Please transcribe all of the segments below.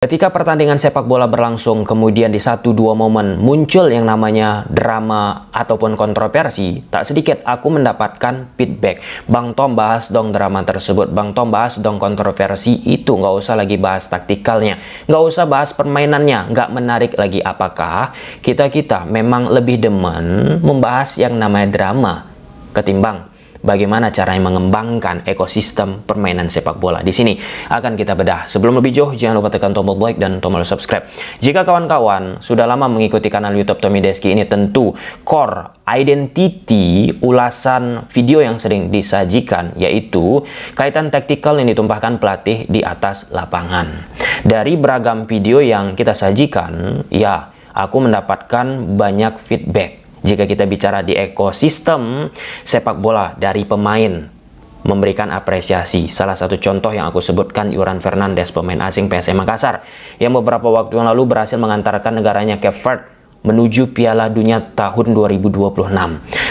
Ketika pertandingan sepak bola berlangsung, kemudian di 1-2 momen muncul yang namanya drama ataupun kontroversi, tak sedikit aku mendapatkan feedback. Bang Tom, bahas dong drama tersebut. Bang Tom, bahas dong kontroversi itu. Nggak usah lagi bahas taktikalnya. Nggak usah bahas permainannya. Nggak menarik lagi. Apakah kita memang lebih demen membahas yang namanya drama ketimbang bagaimana caranya mengembangkan ekosistem permainan sepak bola? Di sini akan kita bedah. Sebelum lebih jauh, jangan lupa tekan tombol like dan tombol subscribe. Jika kawan-kawan sudah lama mengikuti kanal YouTube Tommy Deski ini, tentu core identity ulasan video yang sering disajikan yaitu kaitan taktikal yang ditumpahkan pelatih di atas lapangan. Dari beragam video yang kita sajikan, ya, aku mendapatkan banyak feedback. Jika kita bicara di ekosistem sepak bola, dari pemain memberikan apresiasi. Salah satu contoh yang aku sebutkan, Yoran Fernandes, pemain asing PSM Makassar, yang beberapa waktu yang lalu berhasil mengantarkan negaranya Cape Verde menuju Piala Dunia tahun 2026.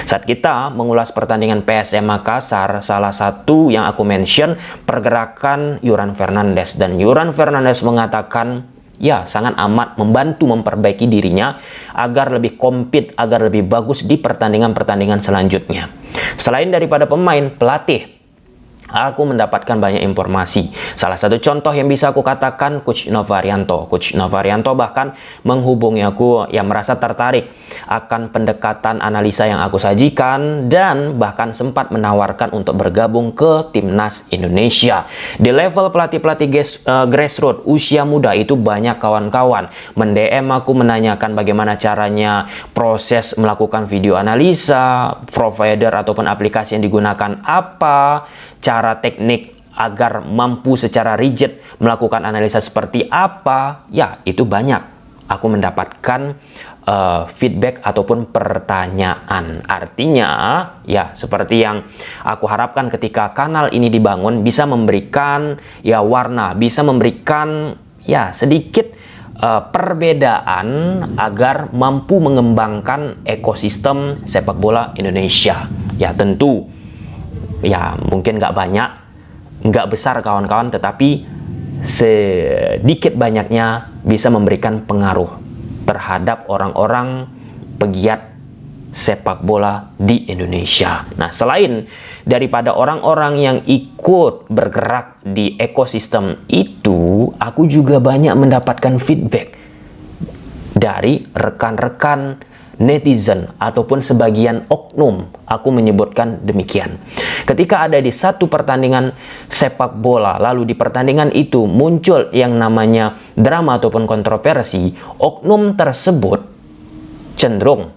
Saat kita mengulas pertandingan PSM Makassar, salah satu yang aku mention pergerakan Yoran Fernandes, dan Yoran Fernandes mengatakan, ya, sangat amat membantu memperbaiki dirinya agar lebih compete, agar lebih bagus di pertandingan-pertandingan selanjutnya. Selain daripada pemain, pelatih, aku mendapatkan banyak informasi. Salah satu contoh yang bisa aku katakan, Coach Novarianto. Coach Novarianto bahkan menghubungi aku, yang merasa tertarik akan pendekatan analisa yang aku sajikan, dan bahkan sempat menawarkan untuk bergabung ke Timnas Indonesia. Di level pelatih-pelatih grassroots usia muda itu banyak kawan-kawan mend-DM aku menanyakan bagaimana caranya proses melakukan video analisa, provider ataupun aplikasi yang digunakan apa, cara teknik agar mampu secara rigid melakukan analisa seperti apa. Ya, itu banyak aku mendapatkan feedback ataupun pertanyaan. Artinya, ya, seperti yang aku harapkan ketika kanal ini dibangun, bisa memberikan ya warna, bisa memberikan ya sedikit perbedaan agar mampu mengembangkan ekosistem sepak bola Indonesia. Ya, tentu ya mungkin nggak banyak, nggak besar kawan-kawan, tetapi sedikit banyaknya bisa memberikan pengaruh terhadap orang-orang pegiat sepak bola di Indonesia. Nah, selain daripada orang-orang yang ikut bergerak di ekosistem itu, aku juga banyak mendapatkan feedback dari rekan-rekan netizen ataupun sebagian oknum. Aku menyebutkan demikian. Ketika ada di satu pertandingan sepak bola, lalu di pertandingan itu muncul yang namanya drama ataupun kontroversi, oknum tersebut cenderung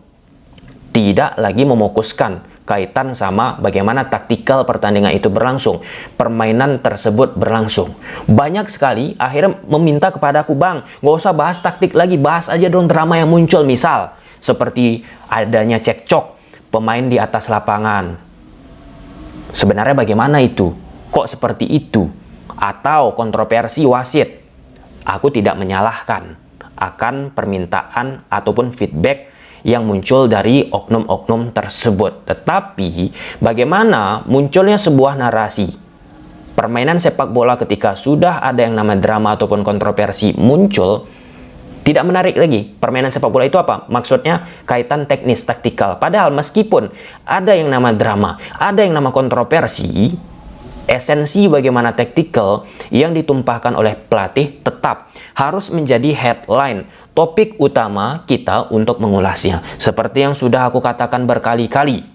tidak lagi memokuskan kaitan sama bagaimana taktikal pertandingan itu berlangsung, permainan tersebut berlangsung. Banyak sekali akhirnya meminta kepada aku, "Bang, nggak usah bahas taktik lagi, bahas aja dong drama yang muncul." Misal seperti adanya cekcok pemain di atas lapangan. Sebenarnya bagaimana itu? Kok seperti itu? Atau kontroversi wasit. Aku tidak menyalahkan akan permintaan ataupun feedback yang muncul dari oknum-oknum tersebut. Tetapi bagaimana munculnya sebuah narasi permainan sepak bola ketika sudah ada yang namanya drama ataupun kontroversi muncul, tidak menarik lagi. Permainan sepak bola itu apa? Maksudnya kaitan teknis, taktikal. Padahal meskipun ada yang nama drama, ada yang nama kontroversi, esensi bagaimana taktikal yang ditumpahkan oleh pelatih tetap harus menjadi headline, topik utama kita untuk mengulasnya. Seperti yang sudah aku katakan berkali-kali,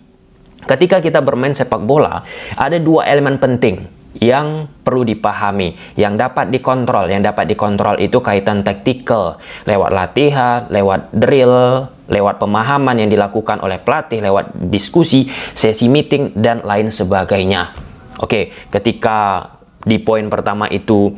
ketika kita bermain sepak bola, ada dua elemen penting yang perlu dipahami, yang dapat dikontrol. Yang dapat dikontrol itu kaitan taktikal, lewat latihan, lewat drill, lewat pemahaman yang dilakukan oleh pelatih, lewat diskusi, sesi meeting, dan lain sebagainya. Oke, ketika di poin pertama itu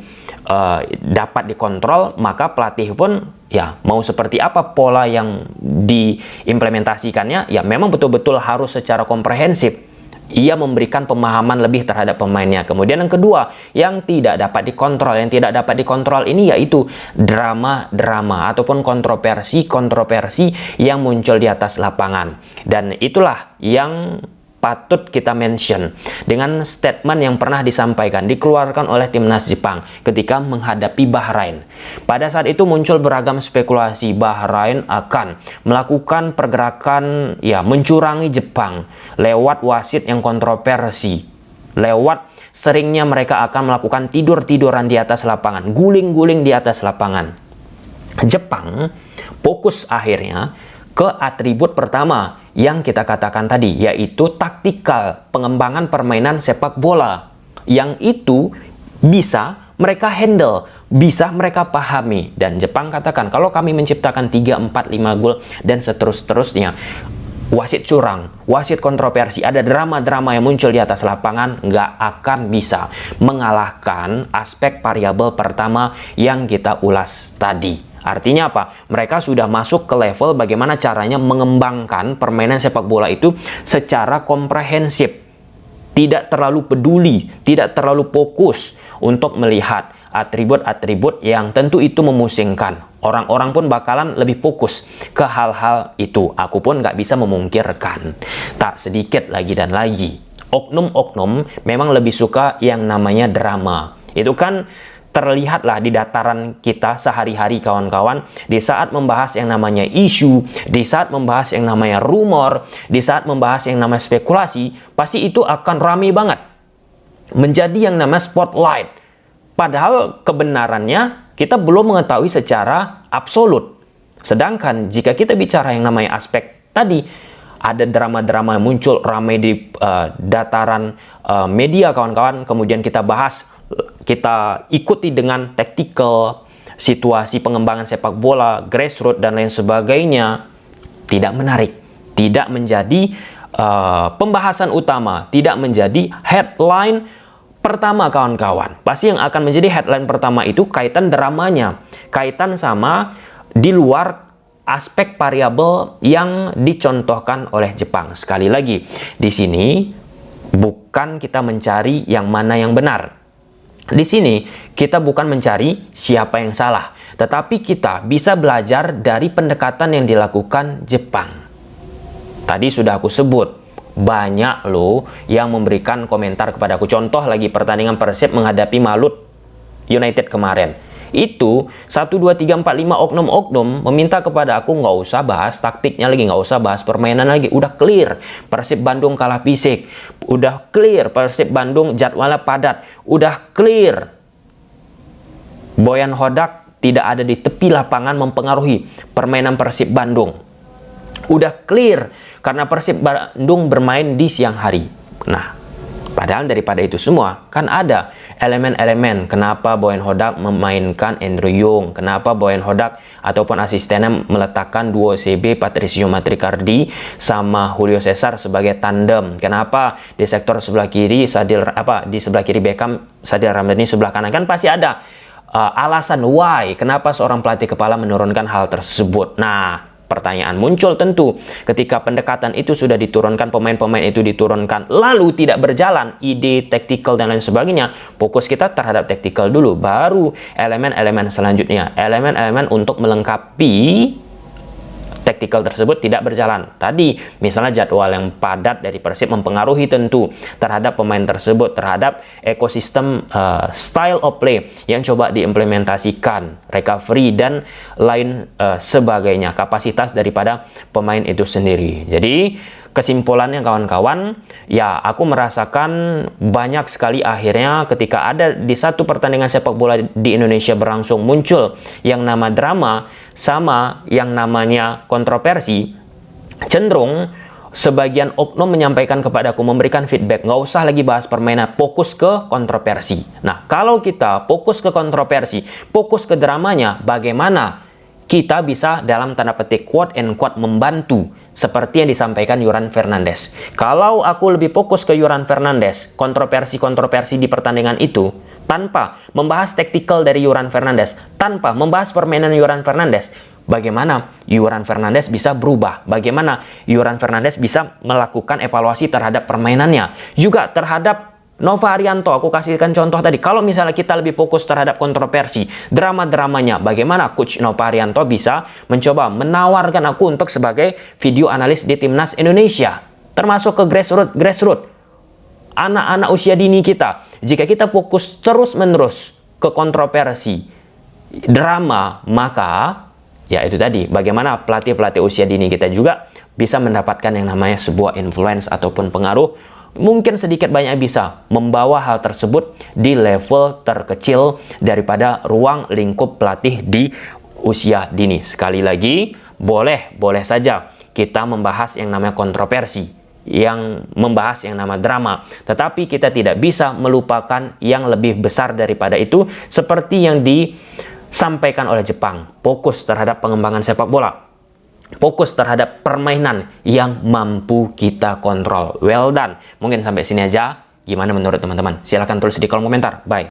dapat dikontrol, maka pelatih pun ya mau seperti apa pola yang diimplementasikannya, ya memang betul-betul harus secara komprehensif. Ia memberikan pemahaman lebih terhadap pemainnya. Kemudian yang kedua, yang tidak dapat dikontrol. Yang tidak dapat dikontrol ini yaitu drama-drama ataupun kontroversi-kontroversi yang muncul di atas lapangan. Dan itulah yang patut kita mention dengan statement yang pernah disampaikan, dikeluarkan oleh timnas Jepang ketika menghadapi Bahrain. Pada saat itu muncul beragam spekulasi Bahrain akan melakukan pergerakan mencurangi Jepang lewat wasit yang kontroversi, lewat seringnya mereka akan melakukan tidur-tiduran di atas lapangan, guling-guling di atas lapangan. Jepang fokus akhirnya ke atribut pertama yang kita katakan tadi, yaitu taktikal, pengembangan permainan sepak bola. Yang itu bisa mereka handle, bisa mereka pahami. Dan Jepang katakan, kalau kami menciptakan 3, 4, 5 gol dan seterusnya, wasit curang, wasit kontroversi, ada drama-drama yang muncul di atas lapangan, nggak akan bisa mengalahkan aspek variabel pertama yang kita ulas tadi. Artinya apa? Mereka sudah masuk ke level bagaimana caranya mengembangkan permainan sepak bola itu secara komprehensif. Tidak terlalu peduli, tidak terlalu fokus untuk melihat atribut-atribut yang tentu itu memusingkan. Orang-orang pun bakalan lebih fokus ke hal-hal itu. Aku pun nggak bisa memungkirkan. Tak sedikit lagi dan lagi, oknum-oknum memang lebih suka yang namanya drama. Itu kan terlihatlah di dataran kita sehari-hari kawan-kawan, di saat membahas yang namanya isu, di saat membahas yang namanya rumor, di saat membahas yang namanya spekulasi, pasti itu akan ramai banget. Menjadi yang namanya spotlight. Padahal kebenarannya kita belum mengetahui secara absolut. Sedangkan jika kita bicara yang namanya aspek tadi, ada drama-drama yang muncul ramai di dataran media kawan-kawan, kemudian kita bahas, kita ikuti dengan taktikal, situasi pengembangan sepak bola, grassroots dan lain sebagainya, tidak menarik, tidak menjadi pembahasan utama, tidak menjadi headline pertama kawan-kawan. Pasti yang akan menjadi headline pertama itu kaitan dramanya, kaitan sama di luar aspek variabel yang dicontohkan oleh Jepang. Sekali lagi, di sini bukan kita mencari yang mana yang benar. Di sini kita bukan mencari siapa yang salah, tetapi kita bisa belajar dari pendekatan yang dilakukan Jepang. Tadi sudah aku sebut, banyak loh yang memberikan komentar kepadaku. Contoh lagi pertandingan Persib menghadapi Malut United kemarin. Itu 1, 2, 3, 4, 5 oknum-oknum meminta kepada aku nggak usah bahas taktiknya lagi, nggak usah bahas permainan lagi. Udah clear, Persib Bandung kalah fisik. Udah clear, Persib Bandung jadwalnya padat. Udah clear, Boyan Hodak tidak ada di tepi lapangan mempengaruhi permainan Persib Bandung. Udah clear, karena Persib Bandung bermain di siang hari. Nah, padahal daripada itu semua, kan ada elemen-elemen kenapa Boyan Hodak memainkan Andrew Yung, kenapa Boyan Hodak ataupun asistennya meletakkan duo CB Patricio Matricardi sama Julio Cesar sebagai tandem. Kenapa di sektor sebelah kiri di sebelah kiri Beckham Sadil Ramdhani, sebelah kanan, kan pasti ada alasan why kenapa seorang pelatih kepala menurunkan hal tersebut. Nah, pertanyaan muncul tentu ketika pendekatan itu sudah diturunkan, pemain-pemain itu diturunkan, lalu tidak berjalan ide taktikal dan lain sebagainya, fokus kita terhadap taktikal dulu, baru elemen-elemen selanjutnya, elemen-elemen untuk melengkapi taktikal tersebut tidak berjalan. Tadi misalnya jadwal yang padat dari Persib mempengaruhi tentu terhadap pemain tersebut, terhadap ekosistem style of play yang coba diimplementasikan, recovery dan lain sebagainya, kapasitas daripada pemain itu sendiri. Jadi kesimpulannya kawan-kawan, ya aku merasakan banyak sekali akhirnya ketika ada di satu pertandingan sepak bola di Indonesia berlangsung muncul yang nama drama sama yang namanya kontroversi, cenderung sebagian oknum menyampaikan kepadaku, memberikan feedback, nggak usah lagi bahas permainan, fokus ke kontroversi. Nah, kalau kita fokus ke kontroversi, fokus ke dramanya, bagaimana kita bisa dalam tanda petik quote and quote membantu seperti yang disampaikan Yoran Fernandes. Kalau aku lebih fokus ke Yoran Fernandes, kontroversi-kontroversi di pertandingan itu, tanpa membahas taktikal dari Yoran Fernandes, tanpa membahas permainan Yoran Fernandes, bagaimana Yoran Fernandes bisa berubah, bagaimana Yoran Fernandes bisa melakukan evaluasi terhadap permainannya, juga terhadap Nova Arianto. Aku kasihkan contoh tadi, kalau misalnya kita lebih fokus terhadap kontroversi, drama-dramanya, bagaimana Coach Nova Arianto bisa mencoba menawarkan aku untuk sebagai video analis di Timnas Indonesia. termasuk ke grassroots, anak-anak usia dini kita. Jika kita fokus terus-menerus ke kontroversi, drama, maka ya itu tadi, bagaimana pelatih-pelatih usia dini kita juga bisa mendapatkan yang namanya sebuah influence ataupun pengaruh, mungkin sedikit banyak bisa membawa hal tersebut di level terkecil daripada ruang lingkup pelatih di usia dini. Sekali lagi, boleh saja kita membahas yang namanya kontroversi, yang membahas yang nama drama, tetapi kita tidak bisa melupakan yang lebih besar daripada itu, seperti yang disampaikan oleh Jepang. Fokus terhadap pengembangan sepak bola, fokus terhadap permainan yang mampu kita kontrol. Well done. Mungkin sampai sini aja. Gimana menurut teman-teman? Silahkan tulis di kolom komentar. Bye.